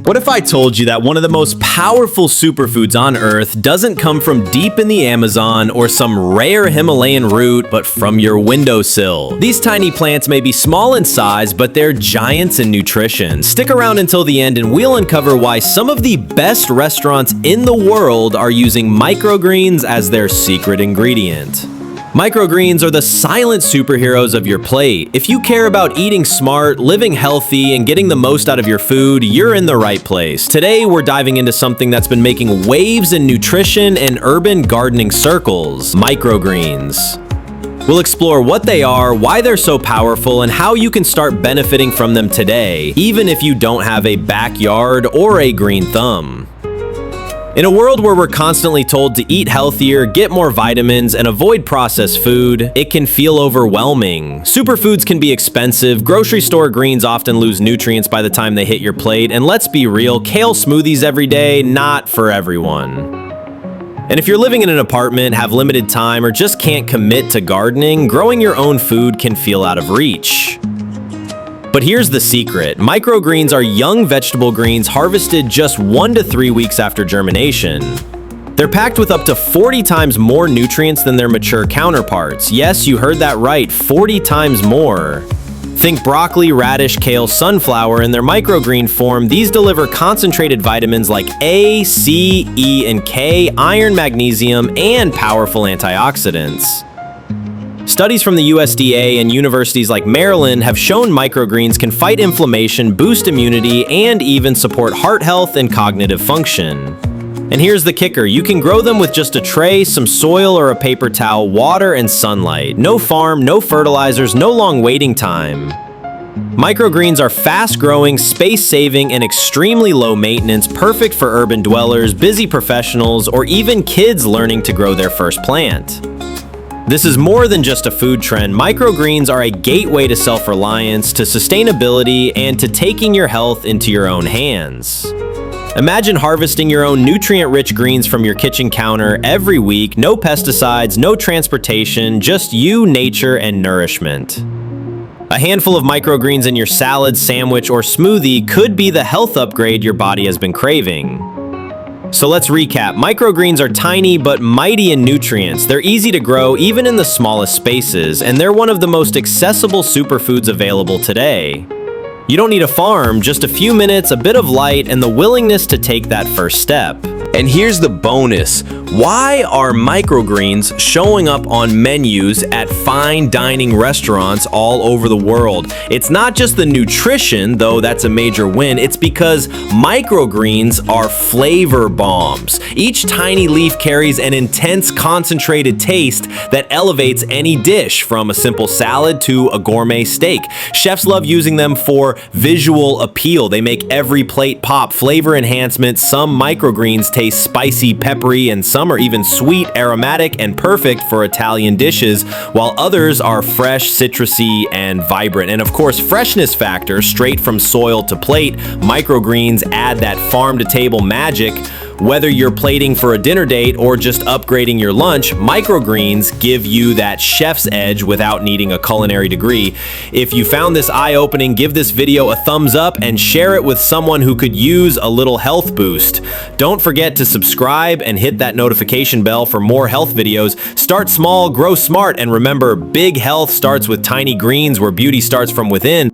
What if I told you that one of the most powerful superfoods on Earth doesn't come from deep in the Amazon or some rare Himalayan root, but from your windowsill? These tiny plants may be small in size, but they're giants in nutrition. Stick around until the end and we'll uncover why some of the best restaurants in the world are using microgreens as their secret ingredient. Microgreens are the silent superheroes of your plate. If you care about eating smart, living healthy, and getting the most out of your food, you're in the right place. Today, we're diving into something that's been making waves in nutrition and urban gardening circles: microgreens. We'll explore what they are, why they're so powerful, and how you can start benefiting from them today, even if you don't have a backyard or a green thumb. In a world where we're constantly told to eat healthier, get more vitamins, and avoid processed food, it can feel overwhelming. Superfoods can be expensive, grocery store greens often lose nutrients by the time they hit your plate, and let's be real, kale smoothies every day, not for everyone. And if you're living in an apartment, have limited time, or just can't commit to gardening, growing your own food can feel out of reach. But here's the secret. Microgreens are young vegetable greens harvested just 1 to 3 weeks after germination. They're packed with up to 40 times more nutrients than their mature counterparts. Yes, you heard that right, 40 times more. Think broccoli, radish, kale, sunflower. In their microgreen form, these deliver concentrated vitamins like A, C, E, and K, iron, magnesium, and powerful antioxidants. Studies from the USDA and universities like Maryland have shown microgreens can fight inflammation, boost immunity, and even support heart health and cognitive function. And here's the kicker, you can grow them with just a tray, some soil or a paper towel, water, and sunlight. No farm, no fertilizers, no long waiting time. Microgreens are fast-growing, space-saving, and extremely low maintenance, perfect for urban dwellers, busy professionals, or even kids learning to grow their first plant. This is more than just a food trend. Microgreens are a gateway to self-reliance, to sustainability, and to taking your health into your own hands. Imagine harvesting your own nutrient-rich greens from your kitchen counter every week, no pesticides, no transportation, just you, nature, and nourishment. A handful of microgreens in your salad, sandwich, or smoothie could be the health upgrade your body has been craving. So let's recap. Microgreens are tiny but mighty in nutrients. They're easy to grow even in the smallest spaces, and they're one of the most accessible superfoods available today. You don't need a farm, just a few minutes, a bit of light, and the willingness to take that first step. And here's the bonus. Why are microgreens showing up on menus at fine dining restaurants all over the world? It's not just the nutrition, though that's a major win. It's because microgreens are flavor bombs. Each tiny leaf carries an intense, concentrated taste that elevates any dish, from a simple salad to a gourmet steak. Chefs love using them for visual appeal. They make every plate pop. Flavor enhancement. Some microgreens taste spicy, peppery, and some are even sweet, aromatic, and perfect for Italian dishes, while others are fresh, citrusy, and vibrant. And of course, freshness factor, straight from soil to plate, microgreens add that farm-to-table magic. Whether you're plating for a dinner date or just upgrading your lunch, microgreens give you that chef's edge without needing a culinary degree. If you found this eye-opening, give this video a thumbs up and share it with someone who could use a little health boost. Don't forget to subscribe and hit that notification bell for more health videos. Start small, grow smart, and remember, big health starts with tiny greens, where beauty starts from within.